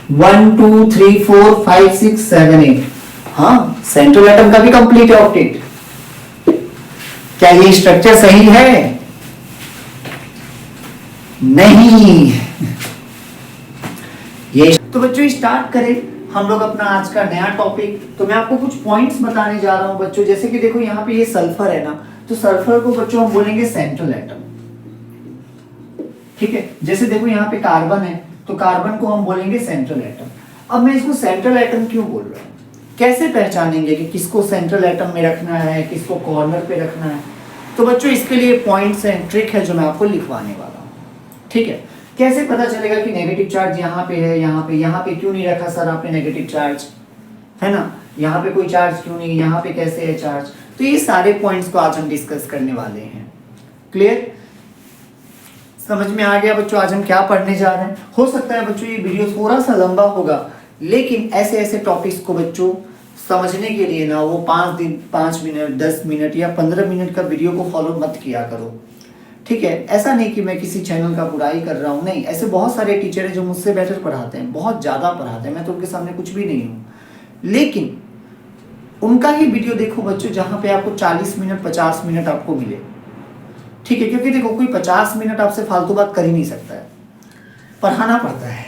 1 2 3 4 5 6 7 8। हाँ, central atom का भी कंप्लीट है ऑक्टेट। क्या ये स्ट्रक्चर सही है? नहीं। ये तो बच्चों स्टार्ट करें हम लोग अपना आज का नया टॉपिक। तो मैं आपको कुछ पॉइंट्स बताने जा रहा हूं बच्चों। जैसे कि देखो यहाँ पे ये सल्फर है ना, तो सल्फर को बच्चों हम बोलेंगे सेंट्रल एटम। ठीक है, जैसे देखो यहाँ पे कार्बन है, तो कार्बन को हम बोलेंगे सेंट्रल एटम। अब मैं इसको सेंट्रल एटम क्यों बोल रहा हूँ, कैसे पहचानेंगे कि किसको सेंट्रल एटम में रखना है, किसको कॉर्नर पे रखना है? तो बच्चों इसके लिए पॉइंट्स हैं, ट्रिक है जो मैं आपको लिखवाने वाला हूँ। ठीक है, कैसे पता चलेगा कि नेगेटिव चार्ज यहाँ पे है, यहाँ पे क्यों नहीं रखा सर आपने नेगेटिव चार्ज, है ना? यहाँ पे कोई चार्ज क्यों नहीं, यहाँ पे कैसे है चार्ज? तो ये सारे पॉइंट्स को आज हम डिस्कस करने वाले हैं। क्लियर? समझ में आ गया बच्चों आज हम क्या पढ़ने जा रहे हैं? हो सकता है बच्चों ये वीडियो थोड़ा सा लंबा होगा, लेकिन ऐसे ऐसे टॉपिक्स को बच्चों समझने के लिए ना वो 5 मिनट 10 मिनट या 15 मिनट का वीडियो को फॉलो मत किया करो। ठीक है, ऐसा नहीं कि मैं किसी चैनल का बुराई कर रहा हूँ, नहीं, ऐसे बहुत सारे टीचर हैं जो मुझसे बेटर पढ़ाते हैं, बहुत ज़्यादा पढ़ाते हैं, मैं तो उनके सामने कुछ भी नहीं हूँ, लेकिन उनका ही वीडियो देखो बच्चों जहाँ पे आपको 40 मिनट 50 मिनट आपको मिले। ठीक है, क्योंकि देखो कोई 50 मिनट आपसे फालतू बात कर ही नहीं सकता है, पढ़ाना पड़ता है।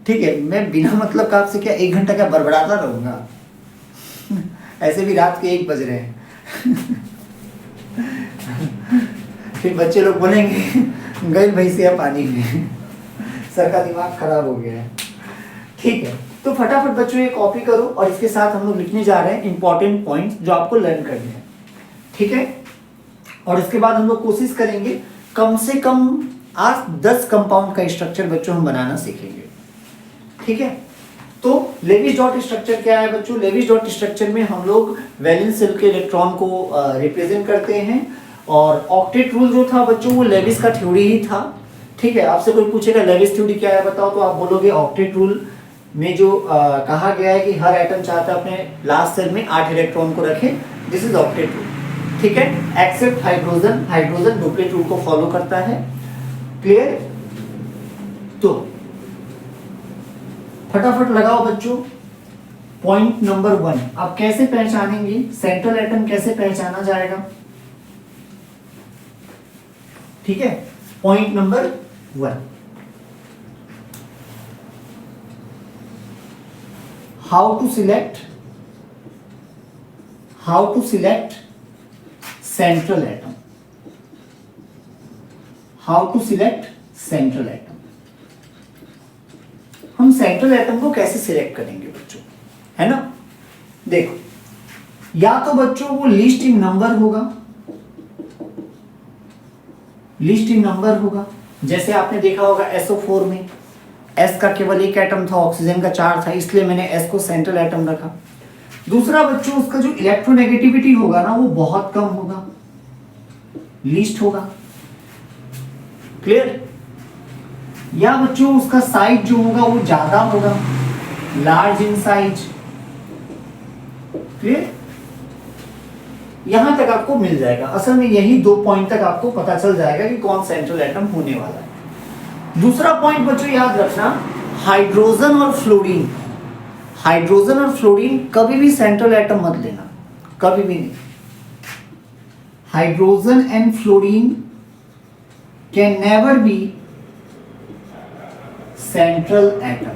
ठीक है, मैं बिना मतलब का आपसे क्या 1 घंटा क्या बड़बड़ाता रहूँगा? ऐसे भी रात के 1 बज रहे हैं। फिर बच्चे लोग बोलेंगे गई भैंसिया पानी में। सर का दिमाग खराब हो गया है। ठीक है, तो फटाफट बच्चों ये कॉपी करो और इसके साथ हम लोग लिखने जा रहे हैं इंपॉर्टेंट पॉइंट्स जो आपको लर्न करने हैं। ठीक है, और इसके बाद हम लोग कोशिश करेंगे कम से कम 8-10 कंपाउंड का स्ट्रक्चर बच्चों हम बनाना सीखेंगे। ठीक है, तो लेविस डॉट स्ट्रक्चर क्या है बच्चों? लेविस डॉट स्ट्रक्चर में हम लोग वैलेंस शेल के इलेक्ट्रॉन को रिप्रेजेंट करते हैं, और ऑक्टेट रूल जो था बच्चों वो लेविस का थ्योरी ही था। ठीक है, आपसे कोई पूछेगा लेविस थ्योरी क्या है बताओ, तो आप बोलोगे ऑक्टेट रूल में जो कहा गया है कि हर एटम चाहता है अपने लास्ट सेल में 8 इलेक्ट्रॉन को रखे, दिस इज ऑक्टेट रूल। ठीक है, except hydrogen, hydrogen duplet rule को फॉलो करता है। क्लियर? तो फटाफट लगाओ बच्चों पॉइंट नंबर 1। आप कैसे पहचानेंगे सेंट्रल एटम, कैसे पहचाना जाएगा? ठीक है, point number 1, how to select central atom. How to select central atom. हम सेंट्रल एटम को कैसे सिलेक्ट करेंगे बच्चों, है ना? देखो, या तो बच्चों वो लिस्ट इन नंबर होगा, लिस्ट इन नंबर होगा। जैसे आपने देखा होगा SO4 में S का केवल 1 एटम था, ऑक्सीजन का 4 था, इसलिए मैंने S को सेंट्रल एटम रखा। दूसरा बच्चों उसका जो इलेक्ट्रोनेगेटिविटी होगा ना वो बहुत कम होगा, लीस्ट होगा। क्लियर? या बच्चों उसका साइज जो होगा वो ज्यादा होगा, लार्ज इन साइज। क्लियर? यहां तक आपको मिल जाएगा। असल में यही 2 पॉइंट तक आपको पता चल जाएगा कि कौन सेंट्रल एटम होने वाला है। दूसरा पॉइंट बच्चों याद रखना, हाइड्रोजन और फ्लोरीन। हाइड्रोजन और फ्लोरीन कभी भी सेंट्रल एटम मत लेना, कभी भी नहीं। Hydrogen and fluorine can never be central atom.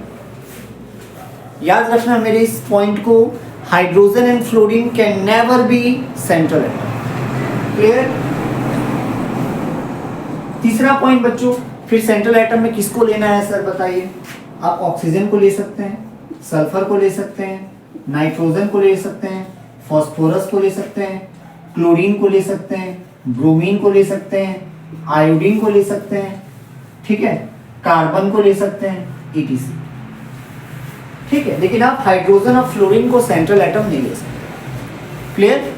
याद रखना मेरे इस पॉइंट को, hydrogen and fluorine can never be central atom. Clear? तीसरा पॉइंट बच्चों, फिर सेंट्रल एटम में किसको लेना है सर बताइए? आप ऑक्सीजन को ले सकते हैं, सल्फर को ले सकते हैं, नाइट्रोजन को ले सकते हैं, फास्फोरस को ले सकते हैं, क्लोरीन को ले सकते हैं, ब्रोमीन को ले सकते हैं, आयोडीन को ले सकते हैं, ठीक है, कार्बन को ले सकते हैं, ETC। ठीक है, लेकिन आप हाइड्रोजन और फ्लोरीन को सेंट्रल एटम नहीं ले सकते। क्लियर?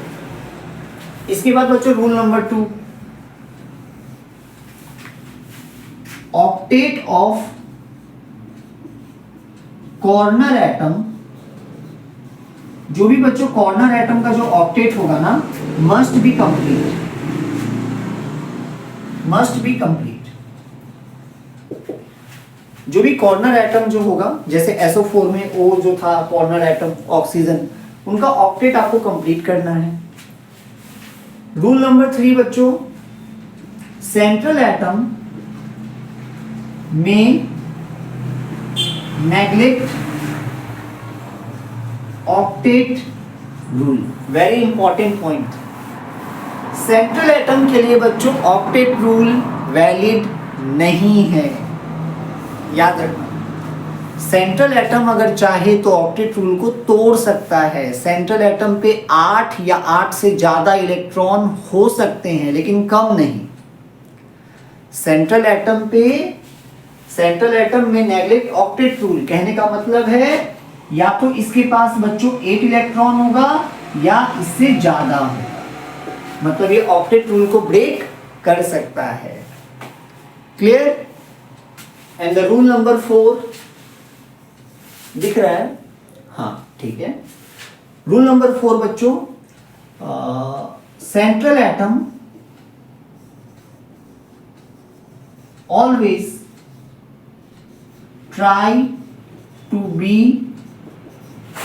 इसके बाद बच्चों rule number 2, octet of corner atom. जो भी बच्चों कॉर्नर एटम का जो ऑक्टेट होगा ना, must be complete, must be complete. जो भी कॉर्नर एटम जो होगा, जैसे SO4 में O जो था कॉर्नर एटम ऑक्सीजन, उनका ऑक्टेट आपको कंप्लीट करना है। रूल नंबर 3 बच्चों, सेंट्रल एटम में neglect octet rule. Very important point. Central atom के लिए बच्चों ऑक्टेट रूल वैलिड नहीं है, याद रखना। सेंट्रल एटम अगर चाहे तो ऑक्टेट रूल को तोड़ सकता है। सेंट्रल एटम पे 8 या 8 से ज्यादा इलेक्ट्रॉन हो सकते हैं, लेकिन कम नहीं। सेंट्रल एटम में नेग्लेक्ट ऑक्टेट रूल कहने का मतलब है या तो इसके पास बच्चों 8 इलेक्ट्रॉन होगा या इससे ज्यादा होगा, मतलब ये ऑक्टेट रूल को ब्रेक कर सकता है। Clear? And the rule number 4 दिख रहा है? हाँ, ठीक है। रूल नंबर 4 बच्चों, central atom always try to be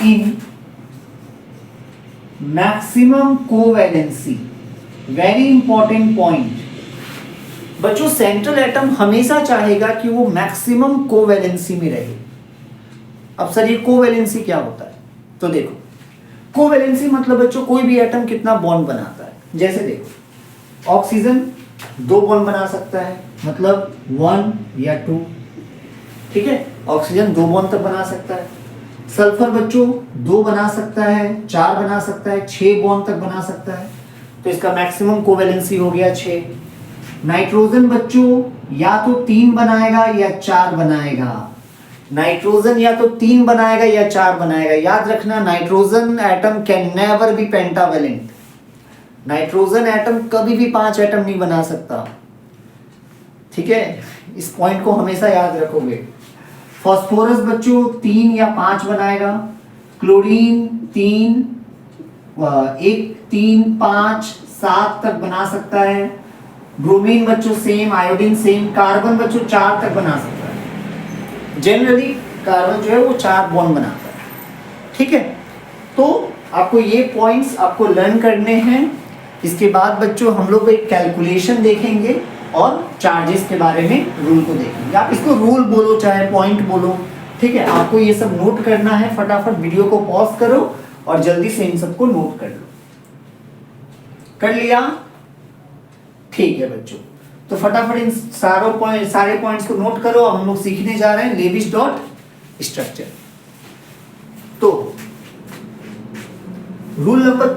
in maximum covalency। Very important point बच्चों, सेंट्रल एटम हमेशा चाहेगा कि वो मैक्सिमम कोवैलेंसी में रहे। अब सर ये कोवैलेंसी क्या होता है? तो देखो, कोवैलेंसी मतलब बच्चों कोई भी एटम कितना बॉन्ड बनाता है। जैसे देखो, ऑक्सीजन 2 बॉन्ड बना सकता है, मतलब 1 या 2, ठीक है, ऑक्सीजन 2 बॉन्ड तक बना सकता है। सल्फर बच्चों 2 बना सकता है, 4 बना सकता है, 6 बॉन्ड तक बना सकता है, तो इसका मैक्सिमम कोवैलेंसी हो गया 6। नाइट्रोजन बच्चों या तो 3 बनाएगा या 4 बनाएगा। नाइट्रोजन या तो 3 बनाएगा या 4 बनाएगा। याद रखना, nitrogen atom can never be pentavalent. Nitrogen atom कभी भी 5 एटम नहीं बना सकता, ठीक है, इस पॉइंट को हमेशा याद रखोगे। फास्फोरस बच्चों 3 या 5 बनाएगा। क्लोरीन 3, 5, 7 तक बना सकता है। ब्रोमीन बच्चों सेम, आयोडीन सेम। कार्बन बच्चों 4 तक बना सकता है। जनरली कार्बन जो है वो 4 बॉन्ड बनाता है, ठीक है। तो आपको ये पॉइंट्स आपको लर्न करने हैं। इसके बाद बच्चों हम लोग एक कैलकुलेशन देखेंगे और चार्जेस के बारे में रूल को देखेंगे। आप इसको रूल बोलो चाहे पॉइंट बोलो, ठीक है। आपको ये सब नोट करना है। फटाफट वीडियो को पॉज करो और जल्दी से इन सबको नोट कर लो। कर लिया? ठीक है बच्चों, तो फटाफट इन सारे पॉइंट्स को नोट करो। हम लोग सीखने जा रहे हैं लेविस डॉट स्ट्रक्चर। तो रूल नंबर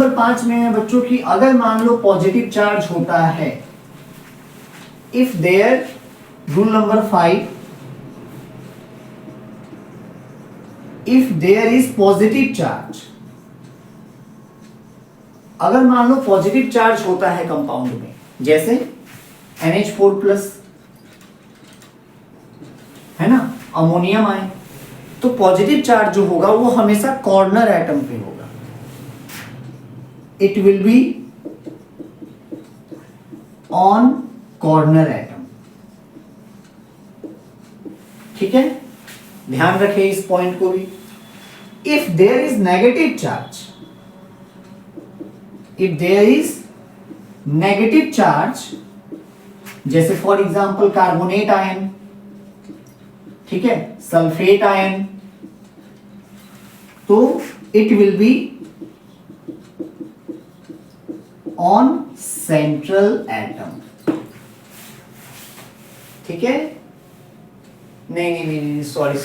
5 में है बच्चों कि अगर मान लो पॉजिटिव चार्ज होता है, if there, rule number 5, if there is positive charge, अगर मान लो पॉजिटिव चार्ज होता है कंपाउंड में, जैसे NH4+ है ना, अमोनियम आयन, तो पॉजिटिव चार्ज जो होगा वो हमेशा कॉर्नर एटम पे होगा। It will be on corner atom, ठीक है, ध्यान रखें इस पॉइंट को भी। If there is negative charge, if there is negative charge, जैसे फॉर एग्जाम्पल कार्बोनेट आयन, ठीक है, सल्फेट आयन, तो it will be on central atom, ठीक है। नहीं, सॉरी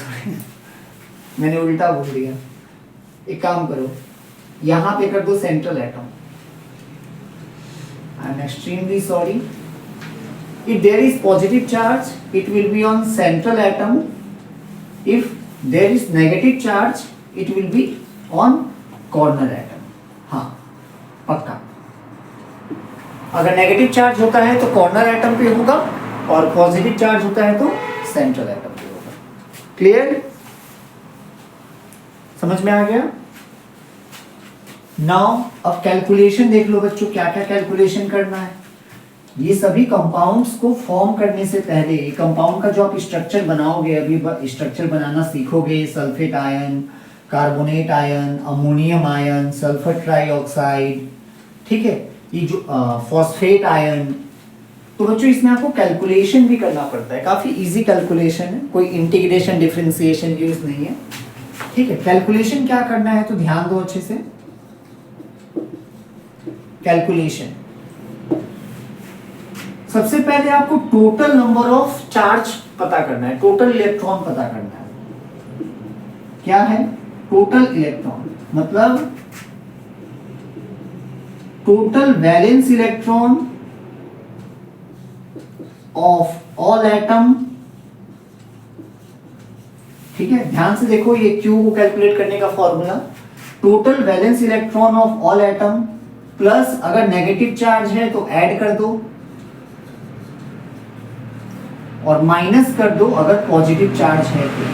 मैंने उल्टा बोल दिया। एक काम करो, यहां पे कर दो central atom. I am extremely sorry. If there is positive charge, it will be on central atom. If there is negative charge, it will be on corner atom. हाँ, पक्का। अगर नेगेटिव चार्ज होता है तो कॉर्नर एटम पे होगा और positive charge होता है तो सेंट्रल एटम पे होगा। क्लियर? समझ में आ गया? नाउ अब कैलकुलेशन देख लो बच्चों, क्या क्या कैलकुलेशन करना है। ये सभी कंपाउंड्स को फॉर्म करने से पहले, कंपाउंड का जो आप स्ट्रक्चर बनाओगे, अभी स्ट्रक्चर बनाना सीखोगे, sulphate ion, carbonate ion, ammonium ion, sulphur trioxide, ठीक है, ये जो फॉस्फेट आयन। तो बच्चों इसमें आपको कैलकुलेशन भी करना पड़ता है, काफी इजी कैलकुलेशन है, कोई इंटीग्रेशन डिफरेंशिएशन यूज नहीं है, ठीक है। कैलकुलेशन क्या करना है तो ध्यान दो अच्छे से। कैलकुलेशन सबसे पहले आपको टोटल नंबर ऑफ चार्ज पता करना है, टोटल इलेक्ट्रॉन पता करना है। क्या है टोटल इलेक्ट्रॉन? मतलब total valence electron of all atom, ठीक है। ध्यान से देखो, ये Q को कैलकुलेट करने का formula, total valence electron of all atom plus अगर नेगेटिव चार्ज है तो ऐड कर दो और माइनस कर दो अगर पॉजिटिव चार्ज है तो,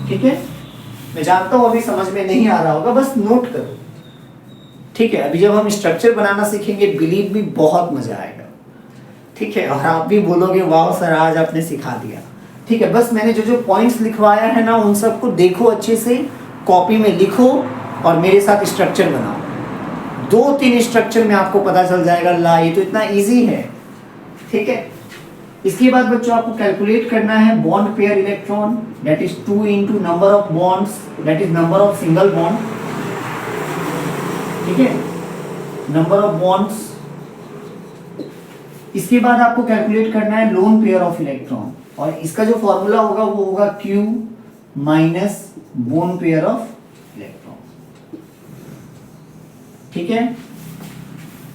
ठीक है। मैं जानता हूं अभी समझ में नहीं आ रहा होगा, बस नोट करो, ठीक है। अभी जब हम स्ट्रक्चर बनाना सीखेंगे, बिलीव मी बहुत मजा आएगा, ठीक है। और आप भी बोलोगे वाह सर आज आपने सिखा दिया, ठीक है। बस मैंने जो जो पॉइंट्स लिखवाया है ना, उन सबको देखो अच्छे से, कॉपी में लिखो और मेरे साथ स्ट्रक्चर बनाओ। 2-3 स्ट्रक्चर में आपको पता चल जाएगा, ला ये तो इतना इजी है, ठीक है। इसके बाद बच्चों आपको कैलकुलेट करना है bond pair electron, that is 2 into number of bonds, that is number of single bond, ठीक है, नंबर ऑफ बॉन्ड्स। इसके बाद आपको कैलकुलेट करना है लोन पेयर ऑफ इलेक्ट्रॉन, और इसका जो फॉर्मूला होगा वो होगा Q minus bone pair of electron, ठीक है,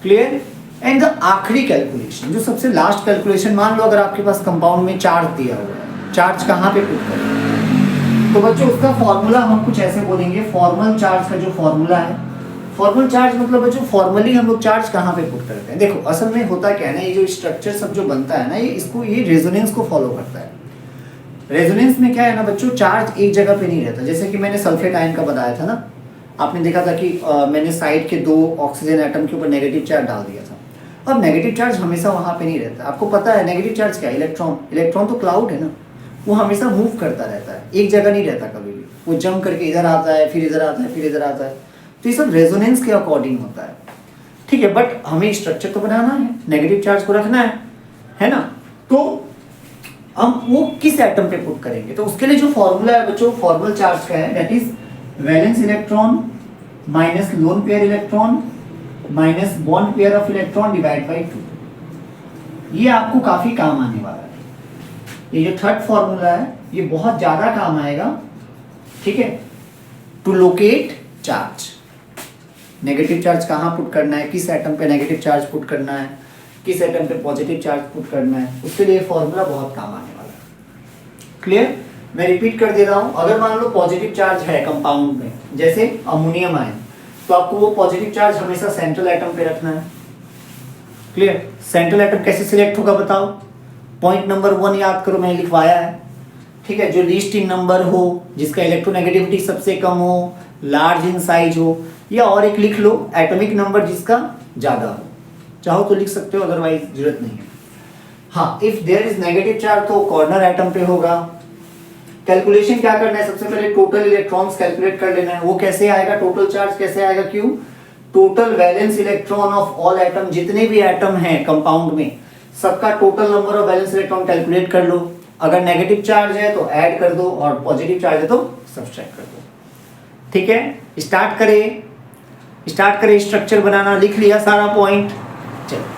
क्लियर। एंड द आखिरी कैलकुलेशन, जो सबसे लास्ट कैलकुलेशन, मान लो अगर आपके पास कंपाउंड में चार्ज दिया हुआ है, चार्ज कहाँ पे पुट करें, तो बच्चों उसका फॉर्मूला हम कुछ ऐसे बोलेंगे, फॉर्मल चार्ज का जो फॉर्मूला है, फॉर्मल चार्ज मतलब बच्चों फॉर्मली हम लोग चार्ज कहाँ पे पुट करते हैं। देखो असल में होता क्या है ना, ये जो स्ट्रक्चर सब जो बनता है ना, ये रेजोनेंस को फॉलो करता है। रेजोनेंस में क्या है ना बच्चों, चार्ज एक जगह पे नहीं रहता। जैसे कि मैंने सल्फेट आयन का बताया था ना, आपने देखा था कि मैंने साइड के 2 ऑक्सीजन एटम के ऊपर नेगेटिव चार्ज डाल दिया था। अब नेगेटिव चार्ज हमेशा वहां पे नहीं रहता, आपको पता है नेगेटिव चार्ज क्या है, इलेक्ट्रॉन, इलेक्ट्रॉन तो क्लाउड है ना, वो हमेशा मूव करता रहता है, एक जगह नहीं रहता कभी भी, वो जंप करके इधर आता है, फिर इधर आता है, फिर इधर आता है। तो ये सब रेजोनेंस के अकॉर्डिंग होता है, ठीक है। बट हमें स्ट्रक्चर तो बनाना है, नेगेटिव चार्ज को रखना है ना, तो हम वो किस एटम पे पुट करेंगे, तो उसके लिए जो फॉर्मूला है बच्चों फॉर्मल चार्ज का है, that is valence electron minus lone pair electron minus bond pair of electron divide by 2। ये आपको काफी काम आने वाला है, ये जो थर्ड फॉर्मूला है ये बहुत ज्यादा काम आएगा, ठीक है, to locate charge. Negative charge कहाँ पुट करना है, किस एटम पे नेगेटिव चार्ज पुट करना है, किस एटम पे पॉजिटिव चार्ज पुट करना है, उसके लिए फॉर्मूला बहुत काम आने वाला है, क्लियर। मैं रिपीट कर दे रहा हूं, अगर मान लो पॉजिटिव चार्ज है कंपाउंड में, जैसे अमोनियम आयन, तो आपको वो पॉजिटिव चार्ज हमेशा सेंट्रल एटम पे रखना है, क्लियर। सेंट्रल एटम कैसे सिलेक्ट होगा बताओ, पॉइंट नंबर 1 याद करो, मैंने लिखवाया है, ठीक है, जो लीस्ट इन नंबर हो, जिसका इलेक्ट्रोनेगेटिविटी सबसे कम हो, लार्ज इन साइज हो, या और एक लिख लो एटॉमिक नंबर जिसका ज्यादा हो, चाहो तो लिख सकते हो, अदरवाइज जरूरत नहीं है। हाँ, if there is negative charge तो कॉर्नर एटम पे होगा। कैलकुलेशन क्या करना है, सबसे पहले टोटल इलेक्ट्रॉन्स कैलकुलेट कर लेना है। वो कैसे आएगा, टोटल चार्ज कैसे आएगा, क्यों, total valence electron of all atom, जितने भी एटम हैं कंपाउंड में सबका total number of valence electron calculate कर लो। अगर नेगेटिव चार्ज है तो ऐड कर दो और पॉजिटिव चार्ज है तो सब्सट्रैक्ट कर दो, ठीक है। स्टार्ट करें स्ट्रक्चर बनाना, लिख लिया सारा पॉइंट, चलो।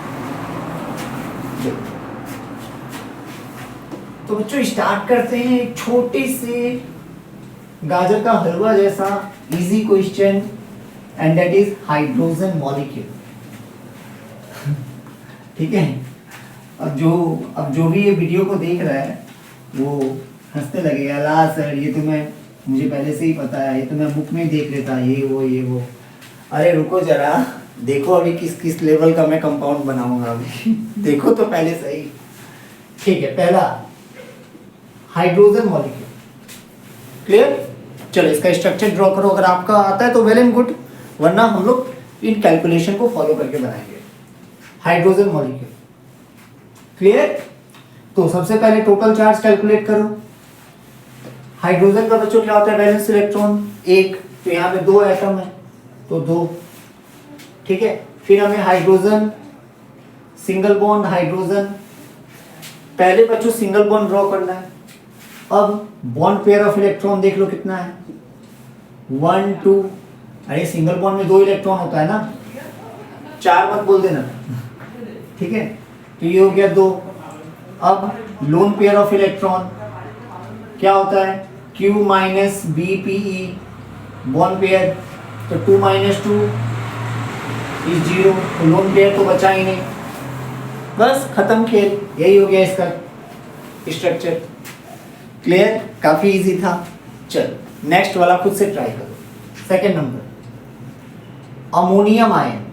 तो बच्चों स्टार्ट करते हैं एक छोटे से गाजर का हलवा जैसा easy question, and that is hydrogen molecule, ठीक है। अब जो भी ये वीडियो को देख रहा है वो हंसने लगेगा, ला सर ये तो मुझे पहले से ही पता है, ये तो मैं बुक में देख लेता, ये वो। अरे रुको जरा, देखो अभी किस किस लेवल का मैं कंपाउंड बनाऊंगा अभी देखो तो पहले सही, ठीक है। पहला हाइड्रोजन मॉलिक्यूल, क्लियर। चलो इसका स्ट्रक्चर ड्रॉ करो, अगर आपका आता है तो वेल एंड गुड, वरना हम लोग इन कैलकुलेशन को फॉलो करके बनाएंगे। Hydrogen molecule. क्लियर? तो सबसे पहले टोटल चार्ज कैलकुलेट करो। हाइड्रोजन का बच्चों क्या होता है? वैलेंस इलेक्ट्रॉन 1, तो यहाँ पे 2 एटम है तो 2। ठीक है, फिर हमें हाइड्रोजन सिंगल बॉन्ड हाइड्रोजन, पहले बच्चों सिंगल बॉन्ड ड्रॉ करना है। अब बॉन्ड पेयर ऑफ इलेक्ट्रॉन देख लो कितना है, 1 2। अरे सिंगल बॉन्ड में 2 इलेक्ट्रॉन होता है ना, 4 मत बोल देना। ठीक है, तो ये हो गया 2। अब लोन पेयर ऑफ इलेक्ट्रॉन क्या होता है? Q minus B P E bond pair, तो 2 माइनस 2 इज 0, तो लोन पेयर तो बचा ही नहीं, बस खत्म खेल। यही हो गया इसका स्ट्रक्चर। क्लियर? काफी इजी था। चल नेक्स्ट वाला खुद से ट्राई करो। Second number, ammonium ion.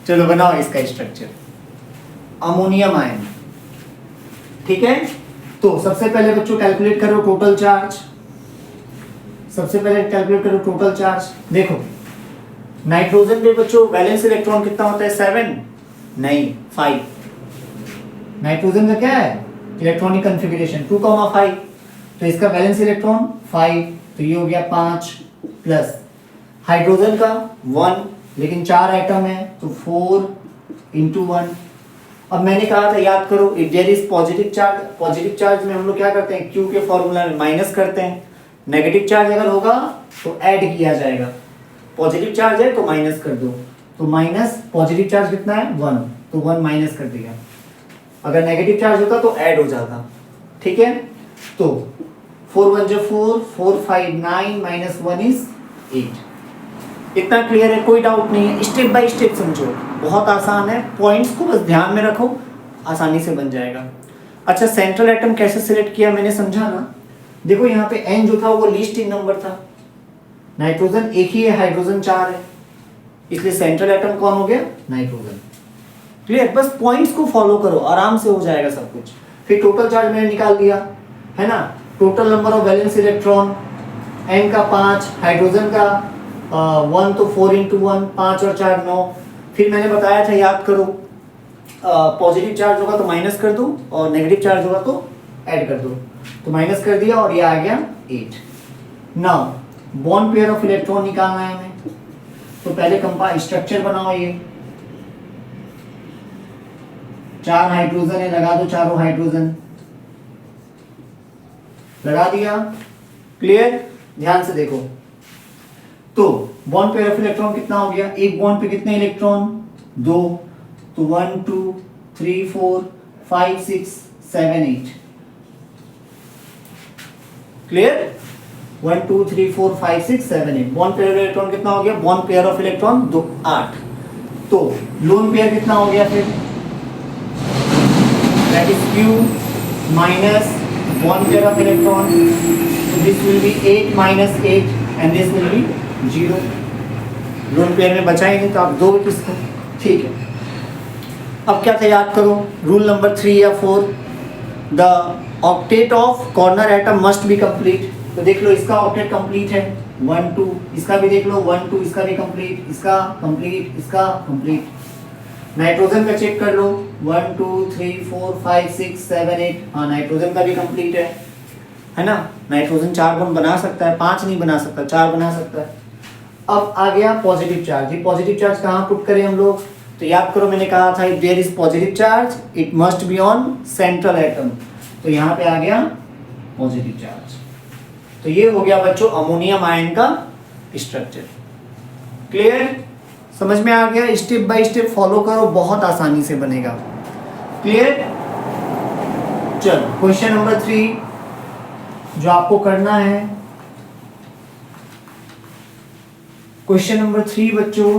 चलो बनाओ इसका स्ट्रक्चर। अमोनियम आयन, ठीक है। तो सबसे पहले बच्चों कैलकुलेट करो टोटल चार्ज। सबसे पहले कैलकुलेट करो टोटल चार्ज। देखो नाइट्रोजन में बच्चों वैलेंस इलेक्ट्रॉन कितना होता है? 7 नहीं 5। नाइट्रोजन का क्या है? इलेक्ट्रॉनिक कॉन्फ़िगरेशन 2,5, तो इसका वैलेंस इलेक्ट्रॉन 5, तो ये हो गया 5 प्लस हाइड्रोजन का 1, लेकिन 4 एटम है तो 4 × 1। अब मैंने कहा था याद करो, if there is positive charge, positive charge में हम लोग क्या करते हैं? Q के फॉर्मूला में माइनस करते हैं। नेगेटिव चार्ज अगर होगा तो ऐड किया जाएगा। पॉजिटिव चार्ज है तो माइनस कर दो, तो माइनस पॉजिटिव चार्ज कितना है? 1, तो 1 माइनस कर दिया। अगर नेगेटिव चार्ज होता तो ऐड हो जाता। ठीक है, तो 4 1 जो 4, 4 5 9 माइनस 1 इज 8। इतना क्लियर है? कोई डाउट नहीं है? स्टेप बाय स्टेप समझो, बहुत आसान है। पॉइंट्स को बस ध्यान में रखो, आसानी से बन जाएगा। अच्छा, सेंट्रल एटम कैसे सिलेक्ट किया मैंने समझा ना। देखो यहाँ पे N जो था वो लीस्ट इन नंबर था, नाइट्रोजन एक ही है, हाइड्रोजन 4 है, इसलिए सेंट्रल एटम कौन हो गया? नाइट्रोजन। क्लियर? बस पॉइंट्स को फॉलो करो, आराम से हो जाएगा सब कुछ। फिर टोटल चार्ज मैंने निकाल दिया है ना। Total number of valence electron N का 5, हाइड्रोजन का 1, तो 4 × 1, 5 और 4 9। फिर मैंने बताया था याद करो, पॉजिटिव चार्ज होगा तो माइनस कर दो और नेगेटिव चार्ज होगा तो ऐड कर दो, तो माइनस कर दिया और ये आ गया 8। Now bond pair of electron निकालना है हमें, तो पहले कंपाउंड स्ट्रक्चर बनाओ। ये 4 हाइड्रोजन है, लगा दो चारों हाइड्रोजन, लगा दिया। क्लियर? ध्यान से देखो, तो बॉन्ड पेयर ऑफ इलेक्ट्रॉन कितना हो गया? एक बॉन्ड पे कितने इलेक्ट्रॉन? 2, तो 1 2 3 4 5 6 7 8। Clear? 1 2 3 4 5 6 7 8। Bond pair of electron कितना हो गया? Bond pair of electron 2 8। तो लोन पेयर कितना हो गया फिर? That is Q minus bond pair of electron, this will B 8 minus 8 and this will B 0। Lone pair में बचा ही नहीं तो आप दो किसको? ठीक है, अब क्या था याद करो, रूल नंबर 3 या 4, the octet of corner atom must be complete. तो देख लो इसका ऑक्टेट कंप्लीट है 1 2, इसका भी देख लो 1 2, इसका भी कंप्लीट, इसका कंप्लीट, इसका कंप्लीट। नाइट्रोजन का चेक कर लो 1 2 3 4 5 6 7 8। हाँ, नाइट्रोजन का भी कंप्लीट है ना। नाइट्रोजन 4 बॉन्ड बना सकता है, 5 नहीं बना सकता, 4 बना सकता है। अब आ गया पॉजिटिव चार्ज। ये पॉजिटिव चार्ज कहाँ पुट करें हम लोग? तो याद करो मैंने कहा था if there is positive charge it must be on central atom, तो यहाँ पे आ गया पॉजिटिव चार्ज। तो ये हो गया बच्चों अमोनियम आयन का स्ट्रक्चर। क्लियर? समझ में आ गया? स्टेप बाय स्टेप फॉलो करो, बहुत आसानी से बनेगा। क्लियर? चलो क्वेश्चन नंबर 3 जो आपको करना है, क्वेश्चन नंबर 3 बच्चों,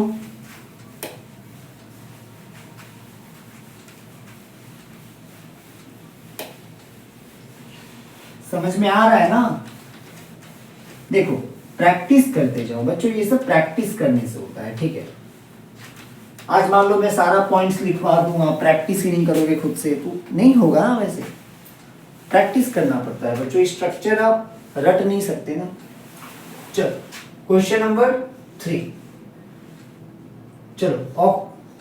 समझ में आ रहा है ना? देखो प्रैक्टिस करते जाओ बच्चों, ये सब प्रैक्टिस करने से होता है। ठीक है, आज मान लो मैं सारा पॉइंट्स लिखवा दूंगा, प्रैक्टिस ही नहीं करोगे खुद से तो नहीं होगा ना। वैसे प्रैक्टिस करना पड़ता है बच्चों, स्ट्रक्चर आप रट नहीं सकते ना। चल क्वेश्चन नंबर 3, चलो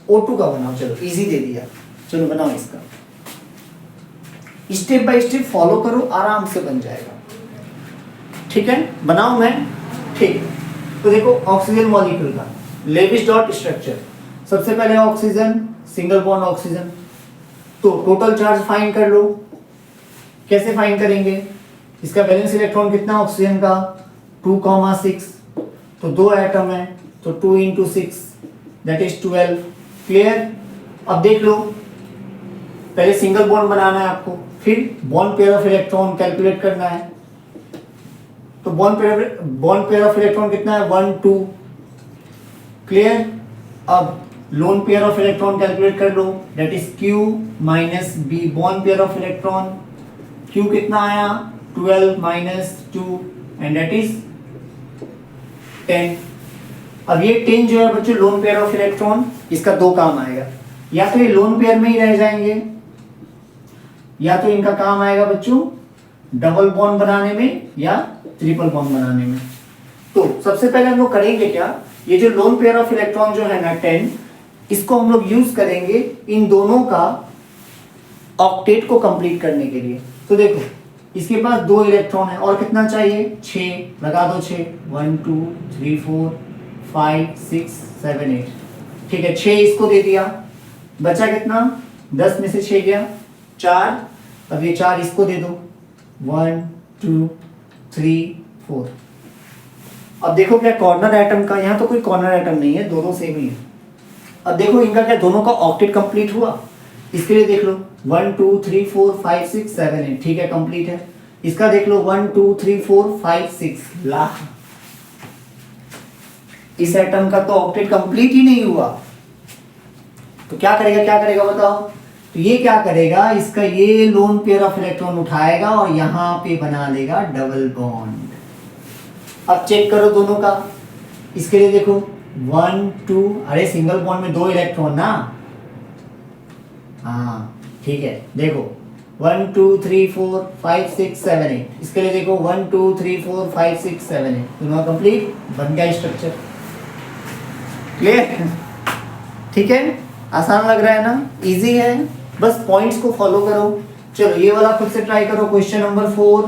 O2 का बनाओ, चलो इजी दे दिया, चलो बनाओ इसका, स्टेप बाय स्टेप फॉलो करो, आराम से बन जाएगा। ठीक है, बनाओ मैं, ठीक। तो देखो ऑक्सीजन मॉलिक्यूल का लेविस डॉट स्ट्रक्चर, सबसे पहले ऑक्सीजन, सिंगल बॉन्ड ऑक्सीजन, तो टोटल चार्ज फाइंड कर लो। कैसे फाइंड करेंगे, इसका बैलेंस इलेक्ट्रॉन कितना ऑक्सीजन का 2,6, तो 2 एटम है, तो 2 × 6 दैट इज 12। क्लियर। अब देख लो, पहले सिंगल बॉन्ड बनाना है आपको, फिर bond pair of electron calculate करना है। तो बॉन्ड पेयर ऑफ इलेक्ट्रॉन कितना है 1 2। क्लियर। अब lone pair of electron calculate कर लो, that is Q - B। Bond pair of electron Q कितना आया 12 - 2 एंड दैट इज 10। अब ये 10 जो है बच्चों लोन पेयर ऑफ इलेक्ट्रॉन, इसका 2 काम आएगा, या तो ये लोन पेयर में ही रह जाएंगे, या तो इनका काम आएगा बच्चों डबल बॉन्ड बनाने में या ट्रिपल बॉन्ड बनाने में। तो सबसे पहले हम लोग करेंगे क्या, ये जो लोन पेयर ऑफ इलेक्ट्रॉन जो है ना 10, इसको हम लोग यूज करेंगे इन दोनों का ऑक्टेट को कंप्लीट करने के लिए। तो देखो इसके पास 2 इलेक्ट्रॉन है और कितना चाहिए 6, लगा दो 6, 1 2 3 4 5 6 7 8। ठीक है, 6 इसको दे दिया, बचा कितना 10 में से 6 गया 4। अब ये 4 इसको दे दो 1 2 3 4। अब देखो क्या कॉर्नर एटम का, यहाँ तो कोई कॉर्नर एटम नहीं है, दोनों सेम ही है। अब देखो इनका क्या दोनों का ऑक्टेट कंप्लीट हुआ, इसके लिए देख लो 1 2 3 4 5 6 7 8। ठीक है, कंप्लीट है। इसका देख लो 1 2 3 4 5 6 ला, इस एटम का तो ऑक्टेट कंप्लीट ही नहीं हुआ। तो क्या करेगा बताओ, तो ये क्या करेगा, इसका ये लोन पेयर ऑफ इलेक्ट्रॉन उठाएगा और यहां पे बना लेगा डबल बॉन्ड। अब चेक करो दोनों का, इसके लिए देखो 1 2, अरे सिंगल बॉन्ड में 2 इलेक्ट्रॉन ना, हाँ ठीक है, देखो 1 2 3 4 5 6 7 8। इसके लिए देखो 1 2 3 4 5 6 7 8, दोनों कंप्लीट, बन गया स्ट्रक्चर। क्लियर। ठीक है, आसान लग रहा है ना, इजी है, बस पॉइंट्स को फॉलो करो। चलो ये वाला खुद से ट्राई करो, question number 4,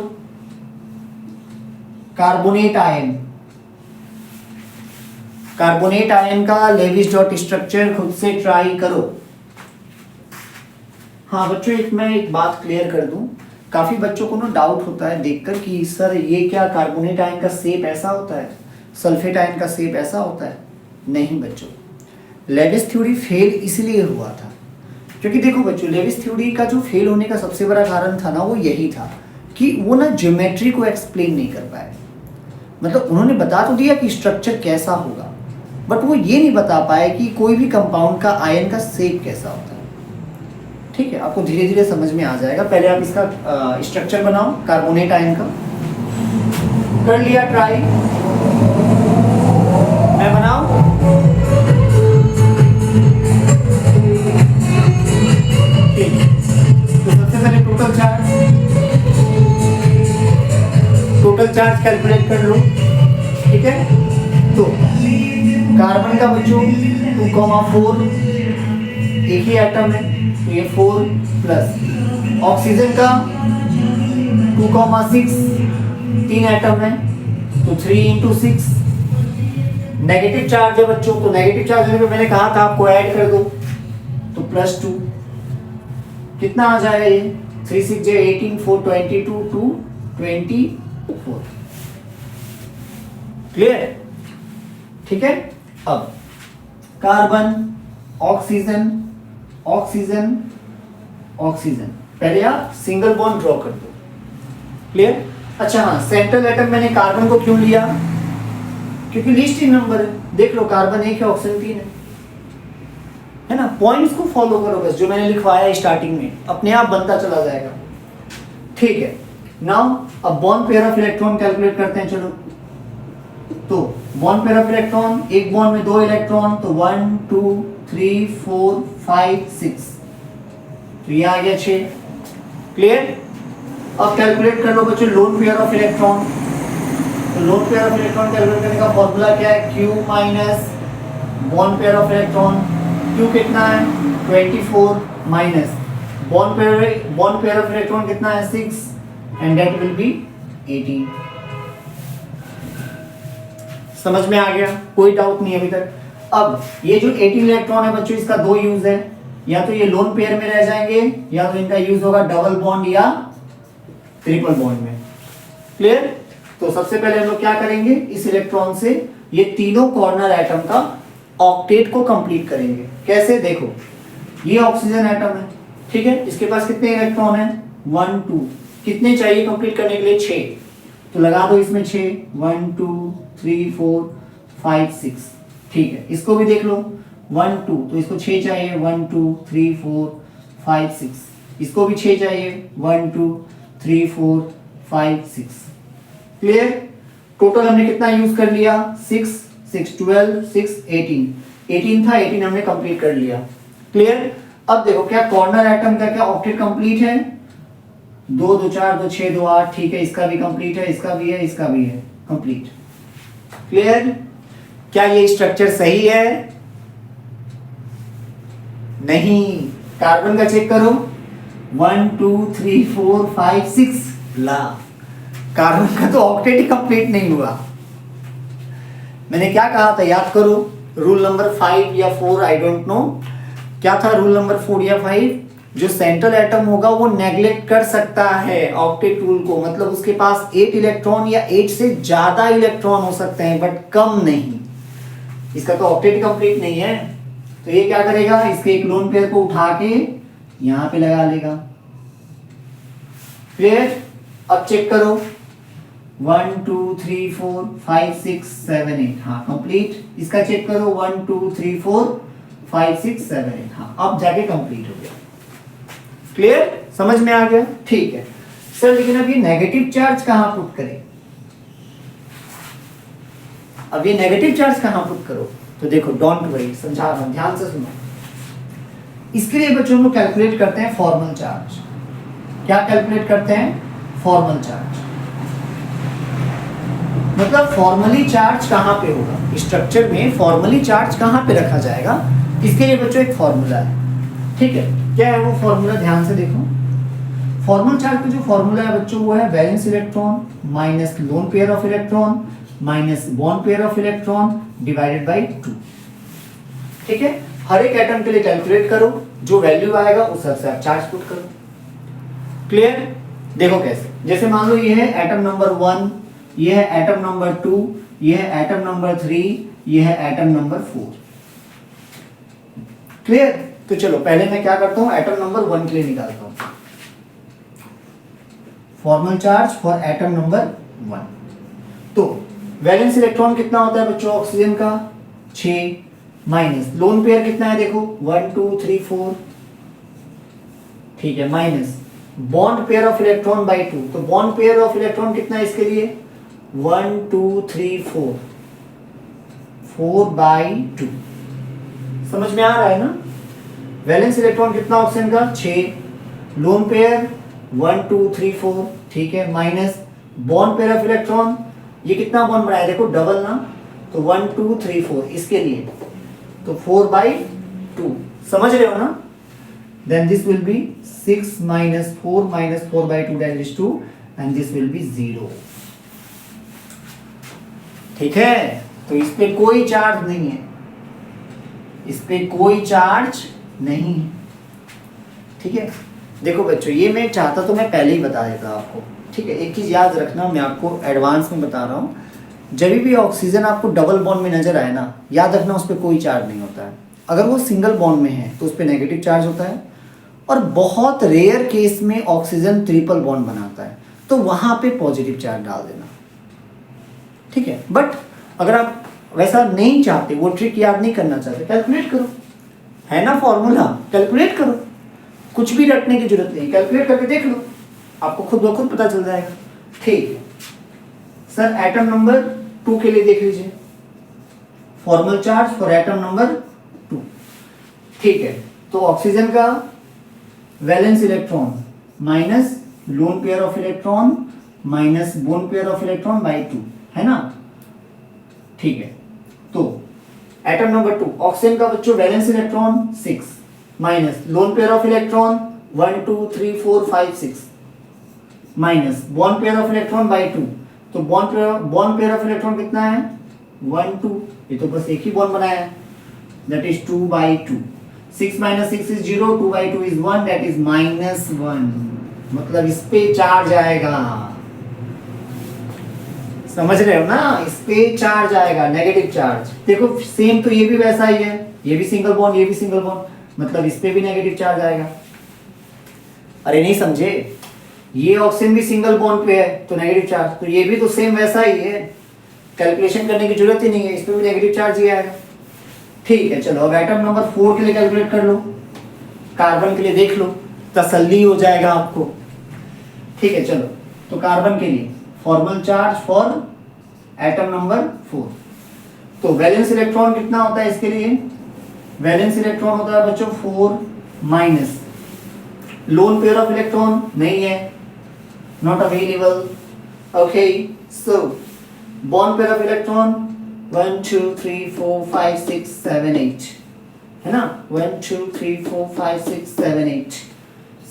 carbonate ion. Carbonate ion का लेविस डॉट स्ट्रक्चर खुद से ट्राई करो। हाँ बच्चों, मैं एक बात क्लियर कर दूं, काफी बच्चों को ना डाउट होता है देखकर कि सर ये क्या कार्बोनेट आयन का शेप ऐसा होता है, सल्फेट आयन का शेप ऐसा होता है। नहीं बच्चों, लेविस थ्योरी फेल इसलिए हुआ था क्योंकि देखो बच्चों, लेविस थ्योरी का जो फेल होने का सबसे बड़ा कारण था ना, वो यही था कि वो ना ज्योमेट्री को एक्सप्लेन नहीं कर पाए। मतलब उन्होंने बता तो दिया कि स्ट्रक्चर कैसा होगा, बट वो ये नहीं बता पाए कि कोई भी कंपाउंड का आयन का शेप कैसा होता है। ठीक है, आपको धीरे धीरे समझ में आ जाएगा। पहले आप इसका स्ट्रक्चर बनाओ कार्बोनेट आयन का। कर लिया ट्राई, मैं बनाऊं? ठीक, तो सबसे पहले टोटल चार्ज कैलकुलेट कर लो। ठीक है, तो कार्बन का बच्चों 2,4, एक ही एटम है तो ये 4 प्लस, ऑक्सीजन का 2,6, 3 एटम है तो 3 × 6। नेगेटिव चार्ज है बच्चों, तो नेगेटिव चार्ज होने पे मैंने कहा था आपको ऐड कर दो, तो +2 कितना आ जाएगा ये 3 6 18 4 22 2 24। क्लियर। ठीक है, अब कार्बन, ऑक्सीजन, ऑक्सीजन, ऑक्सीजन, पहले आप सिंगल बॉन्ड ड्रॉ कर दो। क्लियर। अच्छा हाँ, सेंट्रल एटम मैंने कार्बन को क्यों लिया, क्योंकि लीस्ट इन नंबर है। देख लो कार्बन 1 है, ऑक्सीजन 3 है ना। पॉइंट्स को फॉलो करो बस, जो मैंने लिखवाया स्टार्टिंग में, अपने आप बनता चला जाएगा। ठीक है, नाउ अब bond pair of electron calculate करते हैं। चलो, तो बॉन्ड पेयर ऑफ इलेक्ट्रॉन, एक बॉन्ड में 2 इलेक्ट्रॉन, तो 1 2 3 4 5 6, तो ये आ गया 6। क्लियर। अब कैलकुलेट कर लो बच्चों लोन पेयर ऑफ इलेक्ट्रॉन। तो loan pair of electron calculate करने का फॉर्मूला क्या है, Q - bond pair of electron, Q कितना है 24 minus bond pair of electron कितना है 6 एंड दैट विल बी 18। समझ में आ गया, कोई डाउट नहीं अभी तक। अब ये जो 18 इलेक्ट्रॉन है बच्चों, इसका दो यूज है, या तो ये लोन पेयर में रह जाएंगे या तो इनका यूज होगा डबल बॉन्ड या ट्रिपल बॉन्ड में। क्लियर? तो सबसे पहले हम लोग क्या करेंगे, इस इलेक्ट्रॉन से ये तीनों कॉर्नर एटम का ऑक्टेट को कंप्लीट करेंगे। कैसे? देखो, ये ऑक्सीजन एटम है, ठीक है, इसके पास कितने इलेक्ट्रॉन है 1 2, कितने चाहिए कंप्लीट करने के लिए 6, तो लगा दो इसमें 6, 1 2 3 4 5 6, ठीक है। इसको भी देख लो 1 2, तो इसको 6 चाहिए 1 2 3 4 5 6, इसको भी 6 चाहिए 1 2 3 4 5 6। क्लियर? टोटल हमने कितना यूज कर लिया 6 6 12 6 18 था, 18 हमने कंप्लीट कर लिया। क्लियर? अब देखो क्या कॉर्नर एटम का क्या ऑक्टेट कंप्लीट है, 2 2 4 2 6 2 8, ठीक है, इसका भी कंप्लीट है, इसका भी है, इसका भी है कंप्लीट। क्लियर? क्या ये स्ट्रक्चर सही है? नहीं। कार्बन का चेक करो 1 2 3 4 5 6, ला कार्बन का तो ऑक्टेट ही कंप्लीट नहीं हुआ। मैंने क्या कहा था याद करो, रूल नंबर 5 या 4, आई डोंट नो, क्या था रूल नंबर 4 या 5, जो सेंट्रल एटम होगा वो नेग्लेक्ट कर सकता है ऑक्टेट रूल को, मतलब उसके पास 8 इलेक्ट्रॉन या 8 से ज्यादा इलेक्ट्रॉन हो सकते हैं बट कम नहीं। इसका तो ऑक्टेट कंप्लीट नहीं है, तो ये क्या करेगा, इसके एक लोन पेयर को उठा के यहां पे लगा लेगा। क्लियर? अब चेक करो 1 2 3 4 5 6 7 8, हाँ कंप्लीट। इसका चेक करो 1 2 3 4 5 6 7 8, हाँ अब जाके कंप्लीट हो गया। क्लियर? समझ में आ गया? ठीक है सर, लेकिन अब ये नेगेटिव चार्ज कहां पुट करें, अब ये नेगेटिव चार्ज कहां पुट करो, तो देखो डोंट वरी, समझा रहा हूं, ध्यान से सुनो। इसके लिए बच्चों हम लोग कैलकुलेट करते हैं फॉर्मल चार्ज। क्या कैलकुलेट करते हैं? Formal charge. मतलब फॉर्मली चार्ज कहां पे होगा, स्ट्रक्चर में फॉर्मली चार्ज कहां पे रखा जाएगा, इसके लिए बच्चों एक फॉर्मूला है। ठीक है, क्या है वो फॉर्मूला, ध्यान से देखो। फॉर्मल चार्ज का जो फॉर्मूला है बच्चों वो है valence electron minus loan pair of electron minus bond pair of electron divided by 2। ठीक है, हर एक एटम के लिए कैलकुलेट करो, जो वैल्यू आएगा उस हिसाब से आप चार्ज पुट करो। क्लियर? देखो कैसे, जैसे मान लो ये है एटम नंबर 1, ये है एटम नंबर 2, ये है एटम नंबर 3, ये है एटम नंबर 4। क्लियर? तो चलो पहले मैं क्या करता हूं, एटम नंबर 1 के लिए निकालता हूं formal charge for atom number 1। तो वैलेंस इलेक्ट्रॉन कितना होता है बच्चों ऑक्सीजन का 6 माइनस लोन पेयर कितना है देखो 1 2 3 4, ठीक है, minus bond pair of electron by 2। तो बॉन्ड पेयर ऑफ इलेक्ट्रॉन कितना है इसके लिए 1 2 3 4, 4 बाय 2। समझ में आ रहा है ना? वैलेंस इलेक्ट्रॉन कितना ऑक्सीजन का 6, लोन पेयर 1 2 3 4, ठीक है, minus bond pair of electron, ये कितना बॉन्ड बनाया देखो डबल ना, तो 1 2 3 4 इसके लिए तो 4 बाय 2। समझ रहे हो ना? Then this will be 6 minus 4 minus 4 by 2 that is 2 and this will be 0। ठीक है, तो इस पे कोई चार्ज नहीं है, इस पे कोई चार्ज नहीं। ठीक है, देखो बच्चों ये मैं चाहता तो मैं पहले ही बता देता आपको। ठीक है, एक चीज याद रखना, मैं आपको एडवांस में बता रहा हूँ, जब भी ऑक्सीजन आपको डबल बॉन्ड में नजर आए ना, याद रखना उस पर कोई चार्ज नहीं होता है। अगर वो सिंगल बॉन्ड में है तो उस पर नेगेटिव चार्ज होता है, और बहुत रेयर केस में ऑक्सीजन ट्रिपल बॉन्ड बनाता है तो वहां पे पॉजिटिव चार्ज डाल देना। ठीक है, बट अगर आप वैसा नहीं चाहते, वो ट्रिक याद नहीं करना चाहते, कैलकुलेट करो, है ना फॉर्मूला, कैलकुलेट करो, कुछ भी रटने की जरूरत नहीं, कैलकुलेट करके देख लो, आपको खुद ब खुद पता चल जाएगा। ठीक है सर, एटम नंबर 2 के लिए देख लीजिए formal charge for atom number 2। ठीक है, तो ऑक्सीजन का valence electron minus loan pair of electron minus bond pair of electron by 2, है ना? ठीक है, तो एटम नंबर 2 ऑक्सीजन का बच्चों valence electron 6 minus loan pair of electron 1 2 3 4 5 6 minus bond pair of electron by 2। तो बॉन्ड पेयर ऑफ इलेक्ट्रॉन कितना है 1 2, ये तो बस एक ही बॉन्ड बनाया है, that is 2 by 2। 6 minus 6 is 0, 2 by 2 is 1, that is -1। मतलब इस पे चार्ज आएगा, समझ रहे हो ना, इस पे चार्ज आएगा, नेगेटिव चार्ज। देखो सेम तो ये भी वैसा ही है, ये भी सिंगल बॉन्ड, ये भी सिंगल बॉन्ड, मतलब इस पे भी नेगेटिव चार्ज आएगा। अरे नहीं समझे, ये ऑक्सीजन भी सिंगल बॉन्ड पे है तो नेगेटिव चार्ज, तो ये भी तो सेम वैसा ही है, कैलकुलेशन करने की जरूरत ही नहीं है, इस पे भी नेगेटिव चार्ज ही आएगा। ठीक है, चलो अब एटम नंबर 4 के लिए कैलकुलेट कर लो, कार्बन के लिए देख लो, तसल्ली हो जाएगा आपको। ठीक है, चलो तो कार्बन के लिए formal charge for atom number 4। तो वैलेंस इलेक्ट्रॉन कितना होता है इसके लिए, वैलेंस इलेक्ट्रॉन होता है बच्चों 4 minus loan pair of electron नहीं है, not available. Okay, so bond pair of electron 1 2 3 4 5 6 7 8 है ना, 1 2 3 4 5 6 7 8,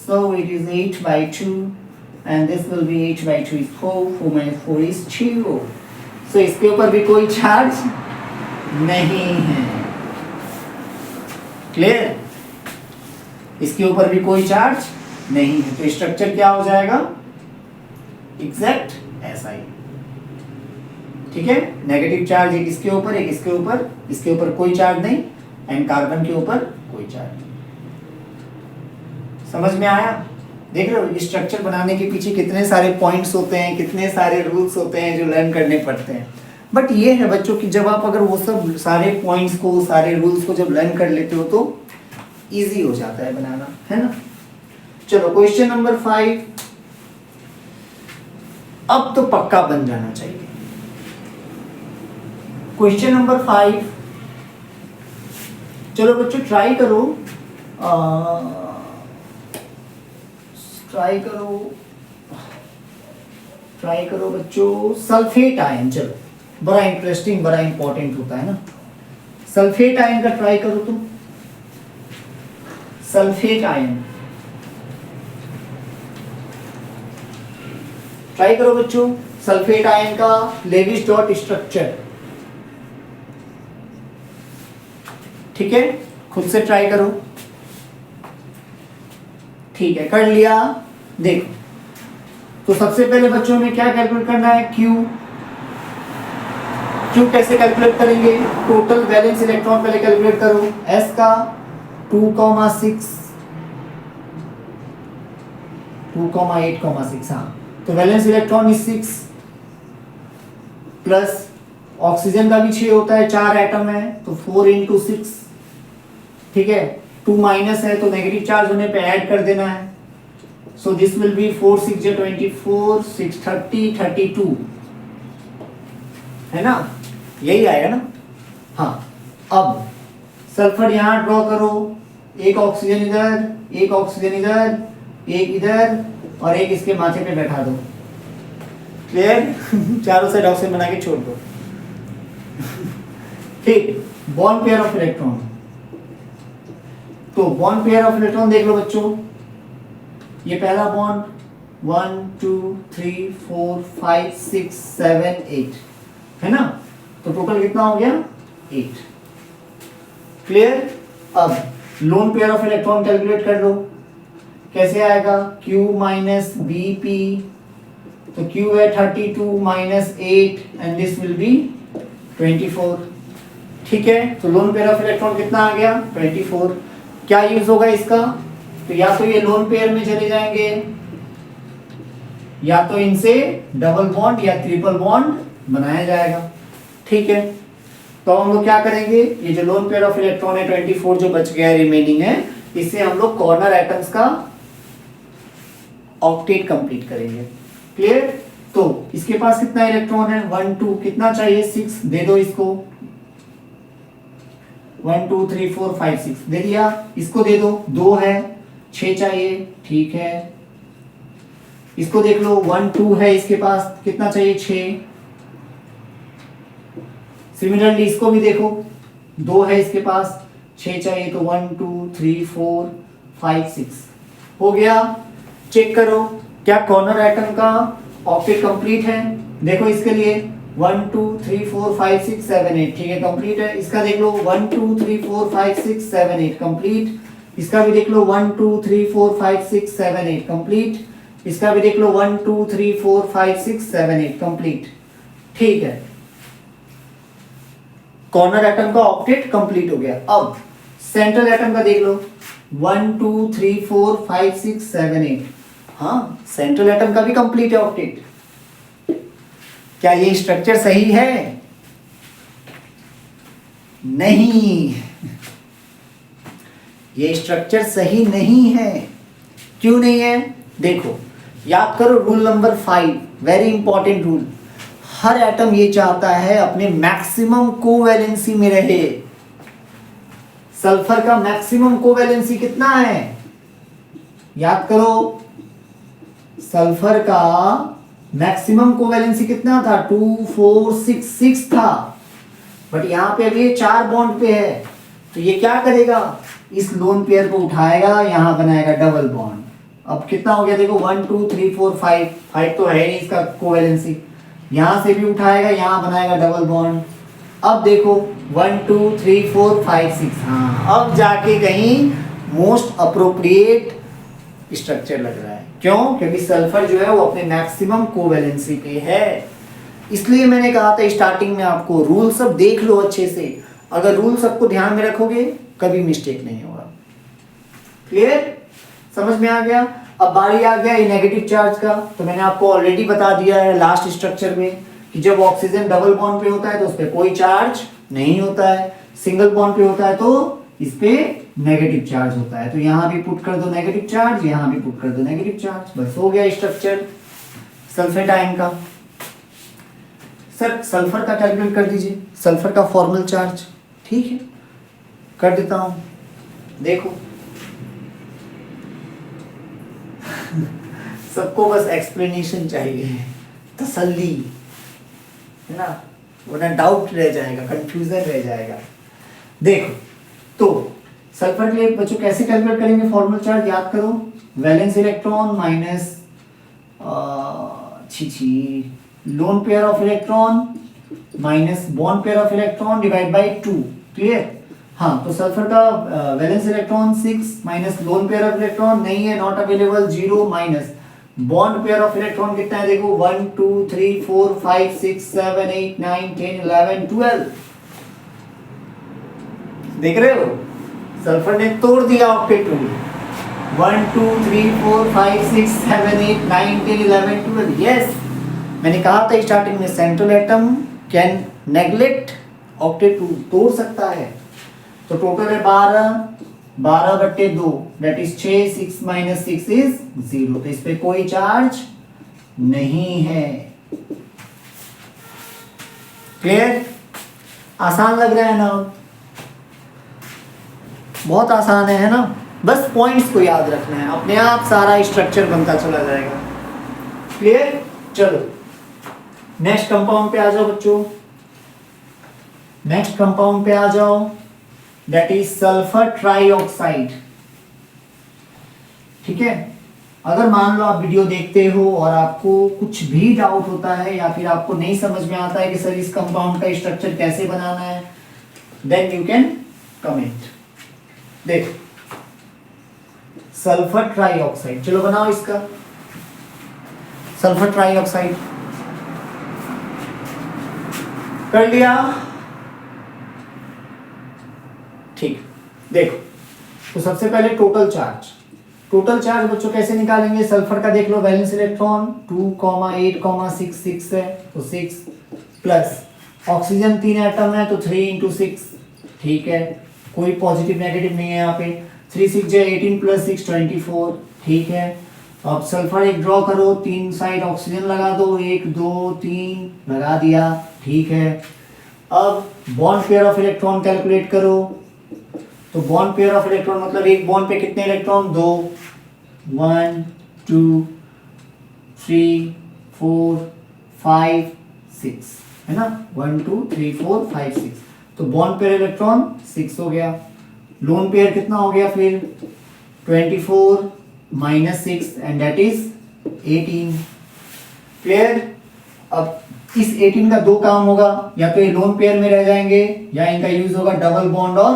so it is 8 by 2 and this will be 8 by 2 is 4, 4 minus 4 is 2, so इसके ऊपर भी कोई चार्ज नहीं है, क्लियर, इसके ऊपर भी कोई चार्ज नहीं है, तो स्ट्रक्चर क्या हो जाएगा, एग्जैक्ट ऐसा ही। ठीक है, नेगेटिव चार्ज एक इसके ऊपर, एक इसके ऊपर कोई चार्ज नहीं, एंड कार्बन के ऊपर कोई चार्ज नहीं। समझ में आया, देख रहे हो स्ट्रक्चर बनाने के पीछे कितने सारे पॉइंट्स होते हैं, कितने सारे रूल्स होते हैं जो लर्न करने पड़ते हैं। बट ये है बच्चों कि जब आप अगर वो सब सारे पॉइंट्स को, सारे रूल्स को जब लर्न कर लेते हो तो इजी हो जाता है बनाना, है ना। चलो क्वेश्चन नंबर 5, अब तो पक्का बन जाना चाहिए। क्वेश्चन नंबर 5, चलो बच्चों ट्राई करो, ट्राई करो बच्चों सल्फेट आयन। चलो बड़ा इंटरेस्टिंग, बड़ा इंपॉर्टेंट होता है ना, सल्फेट आयन का ट्राई करो तुम, सल्फेट आयन ट्राई करो बच्चों, सल्फेट आयन का लेविस डॉट स्ट्रक्चर। ठीक है, खुद से ट्राई करो। ठीक है, कर लिया। देखो तो सबसे पहले बच्चों में क्या कैलकुलेट करना है, क्यू कैसे कैलकुलेट करेंगे, टोटल वैलेंस इलेक्ट्रॉन पहले कैलकुलेट करो, एस का 2,6 2,8,6, हाँ, तो valence electron is 6 plus oxygen का भी 6 होता है, 4 एटम है तो 4 into 6। ठीक है, 2 माइनस है तो नेगेटिव चार्ज होने पे ऐड कर देना है, सो दिस विल बी 4 6 24 6 30 32, है ना, यही आएगा ना। हाँ, अब सल्फर यहाँ ड्रॉ करो, एक ऑक्सीजन इधर, एक ऑक्सीजन इधर, एक इधर और एक इसके माथे पे बैठा दो, क्लियर चारों साइड ऑक्सीजन बना के छोड़ दो। ठीक, बॉन्ड पेयर ऑफ इलेक्ट्रॉन, तो बॉन्ड पेयर ऑफ इलेक्ट्रॉन देख लो बच्चों, ये पहला बॉन्ड 1 2 3 4 5 6 7 8 है ना, तो टोटल कितना हो गया 8, क्लियर। अब lone pair of electron calculate कर लो, कैसे आएगा, Q माइनस Bp, तो Q है 32 minus 8 and this will be 24। ठीक है, तो लोन पेयर ऑफ इलेक्ट्रॉन कितना आ गया 24। क्या यूज होगा इसका, तो या तो ये लोन पेयर में चले जाएंगे, या तो इनसे डबल बॉन्ड या ट्रिपल बॉन्ड बनाया जाएगा। ठीक है, तो हम लोग क्या करेंगे, ये जो लोन पेयर ऑफ इलेक्ट्रॉन है 24 जो बच गया रिमेनिंग है, इससे हम लोग कॉर्नर एटम्स का ऑक्टेट कंप्लीट करेंगे, क्लियर। तो इसके पास कितना इलेक्ट्रॉन है 1 2, कितना चाहिए 6, दे दो इसको, 1 2 3 4 5 6 दे दिया, इसको दे दो, 2 है 6 चाहिए, ठीक है। इसको देख लो 1 2 है इसके पास, कितना चाहिए 6। सिमिलरली इसको भी देखो 2 है इसके पास, 6 चाहिए तो 1 2 3 4 5 6 हो गया। चेक करो क्या कॉर्नर एटम का ऑक्टेट कंप्लीट है। देखो इसके लिए 1 2 3 4 5 6 7 8 ठीक है कंप्लीट है। इसका देख लो 1 2 3 4 5 6 7 8 कंप्लीट। इसका भी देख लो 1 2 3 4 5 6 7 8 कंप्लीट। इसका भी देख लो 1 2 3 4 5 6 7 8 कंप्लीट। ठीक है, कॉर्नर एटम का ऑक्टेट कंप्लीट हो गया। अब सेंट्रल एटम का देख लो 1 2 3 4 5 6 7 8। हाँ, सेंट्रल एटम का भी कंप्लीट है ऑक्टेट। क्या ये स्ट्रक्चर सही है? नहीं, ये स्ट्रक्चर सही नहीं है। क्यों नहीं है? देखो, याद करो rule number 5, very important rule. हर एटम ये चाहता है अपने मैक्सिमम कोवैलेंसी में रहे। सल्फर का मैक्सिमम कोवैलेंसी कितना है? याद करो, सल्फर का मैक्सिमम कोवैलेंसी कितना था? 2 4 6 6 था। बट यहां पे अभी 4 बॉन्ड पे है, तो ये क्या करेगा? इस लोन पेयर को उठाएगा, यहां बनाएगा डबल बॉन्ड। अब कितना हो गया देखो 1 2 3 4 5 5 तो है नहीं इसका कोवैलेंसी। यहां से भी उठाएगा, यहां बनाएगा डबल बॉन्ड। अब देखो 1 2 3 4 5 6। हाँ, अब जाके कहीं मोस्ट अप्रोप्रिएट स्ट्रक्चर लग रहा है। क्यों? क्योंकि सल्फर जो है वो अपने मैक्सिमम कोवैलेंसी पे है। इसलिए मैंने कहा था स्टार्टिंग में आपको रूल सब देख लो अच्छे से। अगर रूल सबको ध्यान में रखोगे कभी मिस्टेक नहीं होगा। क्लियर? समझ में आ गया? अब बारी आ गया ये नेगेटिव चार्ज का। तो मैंने आपको ऑलरेडी बता दिया है लास्ट स्ट्रक्चर में कि जब ऑक्सीजन डबल बॉन्ड पे होता है तो उस पर कोई चार्ज नहीं होता है, सिंगल बॉन्ड पे होता है तो इस पे नेगेटिव चार्ज होता है। तो यहां भी पुट कर दो नेगेटिव चार्ज, यहां भी पुट कर दो नेगेटिव चार्ज, बस हो गया स्ट्रक्चर सल्फेट का। सर सल्फर का कैलकुलेट कर दीजिए, सल्फर का फॉर्मल चार्ज। ठीक है, कर देता हूं, देखो सबको बस एक्सप्लेनेशन चाहिए, तसल्ली, है ना, वरना डाउट रह जाएगा, कंफ्यूजन रह जाएगा। देखो तो सल्फर के लिए बच्चों कैसे कैलकुलेट करेंगे फॉर्मल चार्ज? याद करो, valence electron minus loan pair of electron minus bond pair of electron divide by 2। Clear? हाँ, तो सल्फर का valence electron 6 minus loan pair of electron नहीं है, not available 0 minus bond pair of electron कितना है देखो 1 2 3 4 5 6 7 8 9 10 11 12। देख रहे हो, सल्फर ने तोड़ दिया ऑक्टेट रूल। 1 2 3 4 5 6 7 8 9 10 11 12। यस, मैंने कहा था स्टार्टिंग में central atom can neglect octet rule, तोड़ सकता है। तो टोटल है 12/2 दैट इज 6 6 माइनस 6 इज 0। तो इस पे कोई चार्ज नहीं है। क्लियर? आसान लग रहा है ना? बहुत आसान है ना? बस पॉइंट्स को याद रखना है, अपने आप सारा स्ट्रक्चर बनता चला जाएगा। क्लियर? चलो नेक्स्ट कंपाउंड पे आ जाओ बच्चों, नेक्स्ट कंपाउंड पे आ जाओ, दैट इज सल्फर ट्राइऑक्साइड। ठीक है, अगर मान लो आप वीडियो देखते हो और आपको कुछ भी डाउट होता है या फिर आपको नहीं समझ में आता है कि सर इस कंपाउंड का स्ट्रक्चर कैसे बनाना है, देन यू कैन कमेंट। देखो सल्फर ट्राइऑक्साइड, चलो बनाओ इसका सल्फर ट्राइऑक्साइड। कर लिया? ठीक, देखो तो सबसे पहले टोटल चार्ज। टोटल चार्ज बच्चों कैसे निकालेंगे? सल्फर का देख लो वैलेंस इलेक्ट्रॉन 2,8,6 6 है, तो 6 प्लस ऑक्सीजन 3 एटम है तो 3 × 6। ठीक है, कोई पॉजिटिव नेगेटिव नहीं है यहाँ पे। 3 6 जो 18 प्लस 6 24। ठीक है, अब सल्फर एक ड्रॉ करो, 3 साइड ऑक्सीजन लगा दो, 1 2 3 लगा दिया। ठीक है, अब bond pair of electron calculate करो। तो बॉन्ड पेयर ऑफ इलेक्ट्रॉन मतलब एक बॉन्ड पे कितने इलेक्ट्रॉन? 2 1 2 3 4 5 6, है ना, 1 2 3 4 5 6। तो बॉन्ड पेयर इलेक्ट्रॉन 6 हो गया। लोन पेयर कितना हो गया फिर 24 minus 6 and that is 18। Clear. अब इस 18 का दो काम होगा, या तो ये लोन पेयर में रह जाएंगे या इनका यूज होगा डबल बॉन्ड और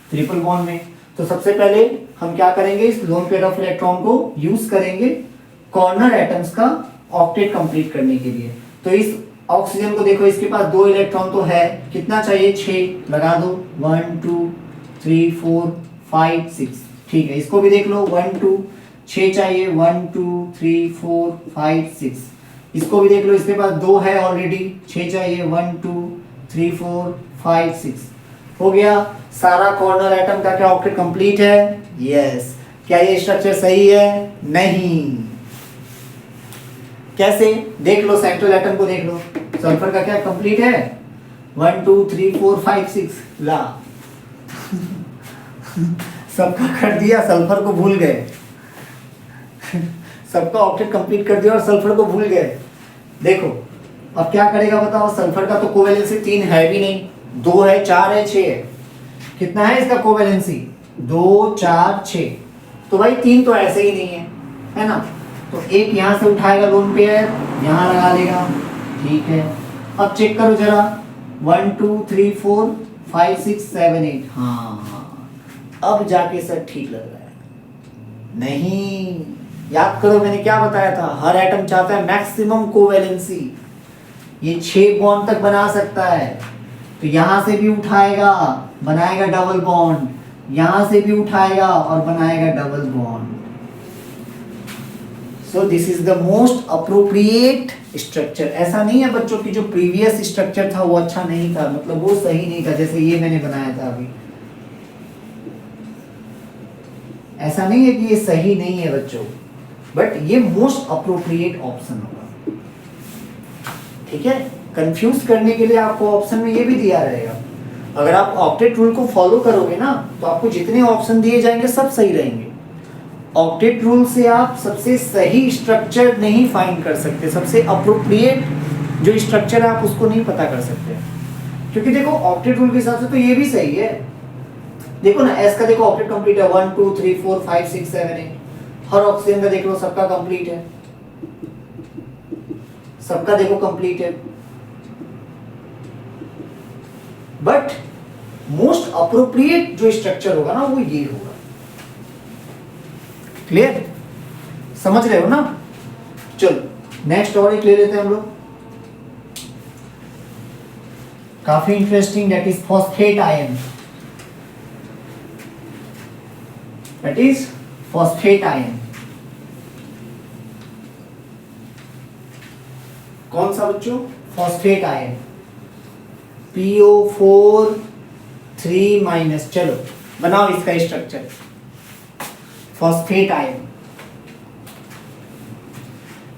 ट्रिपल बॉन्ड में। तो सबसे पहले हम क्या करेंगे, इस लोन पेयर ऑफ इलेक्ट्रॉन को यूज करेंगे कॉर्नर एटम्स का ऑक्टेट कंप्लीट करने के लिए। तो इस ऑक्सीजन को देखो, इसके पास 2 इलेक्ट्रॉन तो है, कितना चाहिए 6, लगा दो 1 2 3 4 5 6। ठीक है, इसको भी देख लो 1 2 6 चाहिए 1 2 3 4 5 6। इसको भी देख लो, इसके पास 2 है ऑलरेडी, 6 चाहिए 1 2 3 4 5 6। हो गया सारा कॉर्नर एटम का क्या ऑक्टेट कंप्लीट है? यस। क्या ये स्ट्रक्चर सही है? नहीं। कैसे? देख लो सेंट्रल एटम को देख लो, सल्फर का क्या कंप्लीट है? 1 2 3 4 5 6 ला सबका कर दिया, सल्फर को भूल गए सबका ऑक्टेट कंप्लीट कर दिया और सल्फर को भूल गए। देखो अब क्या करेगा बताओ, सल्फर का तो कोवैलेंसी 3 है भी नहीं, 2 है 4 है 6 है। कितना है इसका कोवैलेंसी? 2 4 6। तो भाई 3 तो ऐसे ही नहीं है ना। तो एक यहां से उठाएगा लोन पेयर, यहां लगा देगा। ठीक है, अब चेक करो जरा 1 2 3 4 5 6 7 8। हाँ अब जाके सर ठीक लग रहा है। नहीं, याद करो मैंने क्या बताया था, हर एटम चाहता है मैक्सिमम कोवैलेंसी। ये 6 बॉन्ड तक बना सकता है, तो यहां से भी उठाएगा बनाएगा डबल बॉन्ड, यहां से भी उठाएगा और बनाएगा double bond. So this is the most appropriate structure. ऐसा नहीं है बच्चों की जो प्रीवियस स्ट्रक्चर था वो अच्छा नहीं था, मतलब वो सही नहीं था, जैसे ये मैंने बनाया था अभी। ऐसा नहीं है कि ये सही नहीं है बच्चों, बट ये मोस्ट अप्रोप्रिएट ऑप्शन होगा। ठीक है, कंफ्यूज करने के लिए आपको ऑप्शन में ये भी दिया रहेगा। अगर आप ऑक्टेट रूल को फॉलो करोगे ना, तो आपको जितने ऑप्शन दिए जाएंगे सब सही रहेंगे। ऑक्टेट रूल से आप सबसे सही स्ट्रक्चर नहीं फाइंड कर सकते, सबसे अप्रोप्रिएट जो स्ट्रक्चर है आप उसको नहीं पता कर सकते। क्योंकि देखो ऑक्टेट रूल के हिसाब से तो ये भी सही है। देखो ना, एस का देखो ऑक्टेट कंप्लीट है 1 2 3 4 5 6 7 8। हर ऑक्सीजन का देख लो सबका कंप्लीट है, सबका देखो कंप्लीट है। बट मोस्ट अप्रोप्रिएट जो स्ट्रक्चर होगा ना वो ये होगा। क्लियर? समझ रहे हो ना? चलो नेक्स्ट और एक ले लेते हैं हम लोग, काफी interesting, that is phosphate ion. That is phosphate ion. कौन सा बच्चों? Phosphate ion PO4 3 minus. चलो बनाओ इसका स्ट्रक्चर, फॉस्फेट आयन।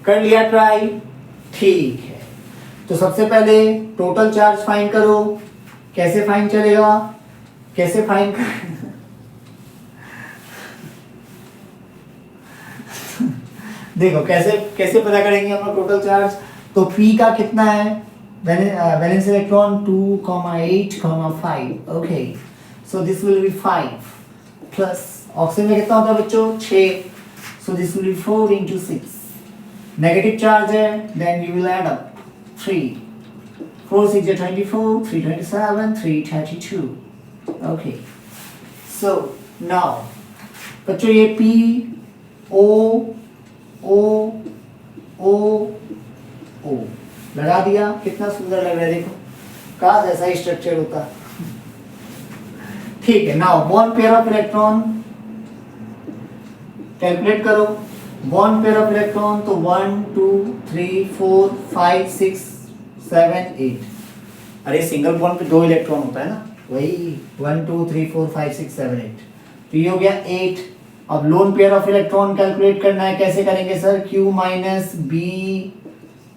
कर लिया ट्राई? ठीक है, तो सबसे पहले टोटल चार्ज फाइंड करो। कैसे फाइंड चलेगा? कैसे फाइंड कर देखो कैसे कैसे पता करेंगे हम लोग टोटल चार्ज। तो P का कितना है? Valence electron 2, 8, 5। Okay, so this will be 5 plus oxygen में कितना होता है बच्चों? 6। So this will be 4 into 6। Negative charge है, then you will add up 3। 4 6 is 24, 3 27, 3 32। Okay, so now बच्चों ये P O O O O लगा दिया, कितना सुंदर लग रहा है देखो, काश ऐसा ही स्ट्रक्चर होता। ठीक है, now bond pair of electron calculate करो। बॉन्ड पेयर ऑफ इलेक्ट्रॉन तो 1 2 3 4 5 6 7 8। अरे सिंगल बॉन्ड पे 2 इलेक्ट्रॉन होता है ना, वही 1 2 3 4 5 6 7 8। तो ये हो गया 8। अब lone pair of electron calculate करना है, कैसे करेंगे sir? Q minus B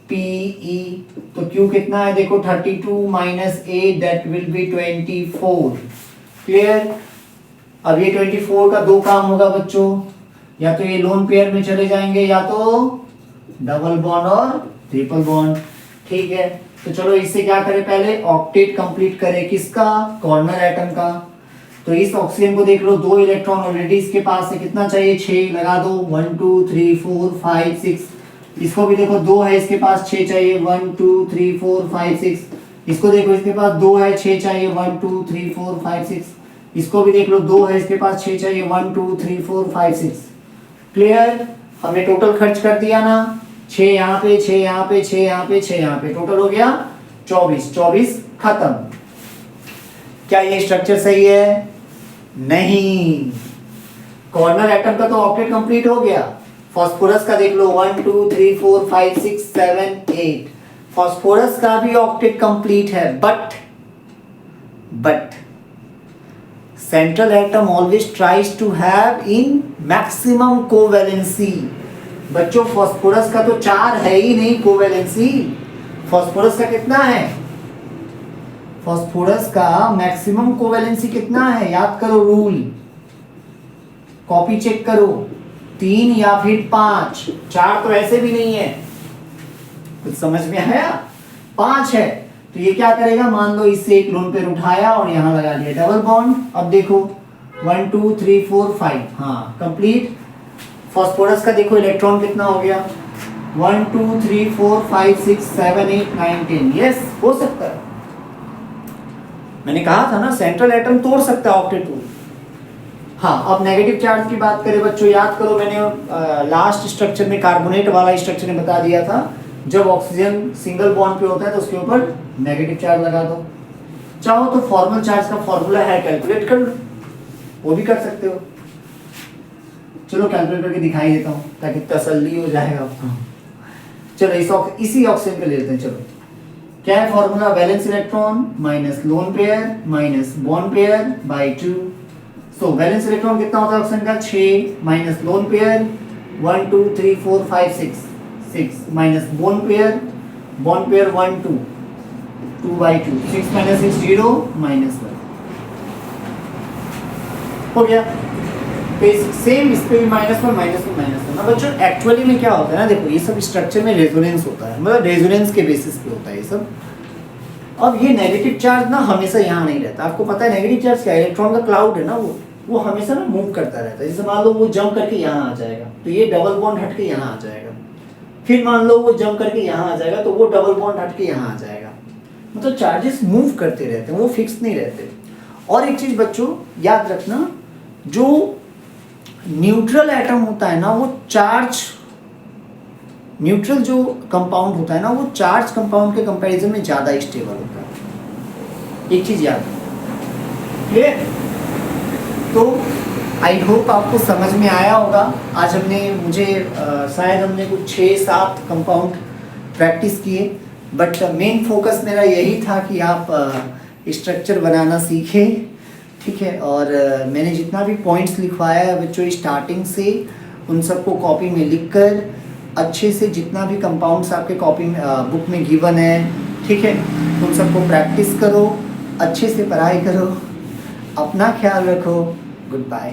P E. तो Q कितना है देखो 32 minus 8, that will be 24। Clear? अब ये 24 का दो काम होगा बच्चों, या तो ये लोन पेयर में चले जाएंगे या तो डबल बॉन्ड और ट्रिपल बॉन्ड। ठीक है, तो चलो इससे क्या करें, पहले ऑक्टेट कंप्लीट करें, किसका, कॉर्नर एटम का। तो इस ऑक्सीजन को देख लो, 2 इलेक्ट्रॉन ऑलरेडी इसके पास है, कितना चाहिए, 6 लगा दो, 1 2 3 4 5 6। इसको भी देखो 2 है इसके पास, 6 चाहिए, 1 2 3 4 5 6। इसको देखो इसके पास 2 है, 6 चाहिए, 1 2 3 4 5 6। इसको भी देख लो 2 है इसके पास, 6 चाहिए, 1 2 3 4 5 6। क्लियर, हमने टोटल खर्च कर दिया ना, 6 यहाँ पे, 6 यहाँ पे, 6 यहाँ पे, 6 यहाँ पे, टोटल हो गया 24। 24 खत्म। क्या ये स्ट्रक्चर सही है? नहीं, कॉर्नर एटम का तो ऑक्टेट कंप्लीट हो गया। फास्फोरस का देख लो, 1 2 3 4 5 6 7 8। फास्फोरस का भी ऑक्टेट कंप्लीट है, but central atom always tries to have in maximum covalency. बच्चों फास्फोरस का तो 4 है ही नहीं कोवैलेंसी। फास्फोरस का कितना है? फास्फोरस का मैक्सिमम कोवैलेंसी कितना है? याद करो रूल, कॉपी चेक करो, 3 या फिर 5। 4 तो ऐसे भी नहीं है, कुछ समझ में आया? 5 है। तो ये क्या करेगा, मान लो इससे एक लोन पेयर उठाया और यहां लगा दिया डबल बॉन्ड। अब देखो 1 2 3 4 5, हाँ कंप्लीट। फास्फोरस का देखो इलेक्ट्रॉन कितना हो गया, 1 2 3 4 5 6 7 8 9 10। यस, हो सकता है, मैंने कहा था ना सेंट्रल एटम तोड़ सकता है ऑक्टेट रूल। हाँ, अब नेगेटिव चार्ज की बात करें बच्चों, याद करो मैंने लास्ट स्ट्रक्चर में कार्बोनेट वाला स्ट्रक्चर में बता दिया था, जब ऑक्सीजन सिंगल बॉन्ड पे होता है तो उसके ऊपर नेगेटिव चार्ज लगा दो। चाहो तो फॉर्मल चार्ज का फॉर्मूला है, कैलकुलेट कर लो, वो भी कर सकते हो। चलो कैलकुलेट करके दिखाई देता हूँ ताकि तसल्ली हो जाएगा आपको। चलो इसी ऑक्सीजन के ले लेते हैं। चलो क्या है formula, valence electron minus lone pair minus bond pair bye 2। सो वैलेंस इलेक्ट्रॉन कितना होता है ऑक्सीजन का, 6 minus lone pair 1 2 3 4 5 6 6 minus bond pair 1 2 2 by 2, 6 minus 6 0 minus 1 हो गया। सेम इस पे भी -1 -1 ना बच्चों। एक्चुअली में क्या होता है ना, देखो ये सब स्ट्रक्चर में रेजोनेंस होता है, मतलब रेजोनेंस के बेसिस पे होता है ये सब। अब ये नेगेटिव चार्ज ना हमेशा यहाँ नहीं रहता, आपको पता है नेगेटिव चार्ज क्या है, इलेक्ट्रॉन का क्लाउड है ना, वो हमेशा ना मूव करता रहता है। जैसे मान लो वो जंप करके यहाँ आ जाएगा तो ये डबल बॉन्ड हट के यहाँ आ जाएगा, फिर मान लो वो जंप करके यहाँ आ जाएगा तो वो डबल बॉन्ड हट के यहाँ आ जाएगा। मतलब चार्जेस मूव करते रहते हैं, वो फिक्स नहीं रहते। और एक चीज बच्चों याद रखना, जो न्यूट्रल एटम होता है ना, वो चार्ज, न्यूट्रल जो कंपाउंड होता है ना, वो चार्ज कंपाउंड के कंपैरिजन में ज़्यादा स्टेबल होता है। एक चीज़ याद क्लियर। तो आई होप आपको समझ में आया होगा। आज हमने शायद हमने कुछ 6-7 कंपाउंड प्रैक्टिस किए, बट मेन फोकस मेरा यही था कि आप स्ट्रक्चर बनाना सीखें, ठीक है। और मैंने जितना भी पॉइंट्स लिखवाया है बच्चों स्टार्टिंग से, उन सबको कॉपी में लिखकर अच्छे से, जितना भी कंपाउंड्स आपके कॉपी में बुक में गिवन है, ठीक है, उन सबको प्रैक्टिस करो, अच्छे से पढ़ाई करो, अपना ख्याल रखो। Good bye.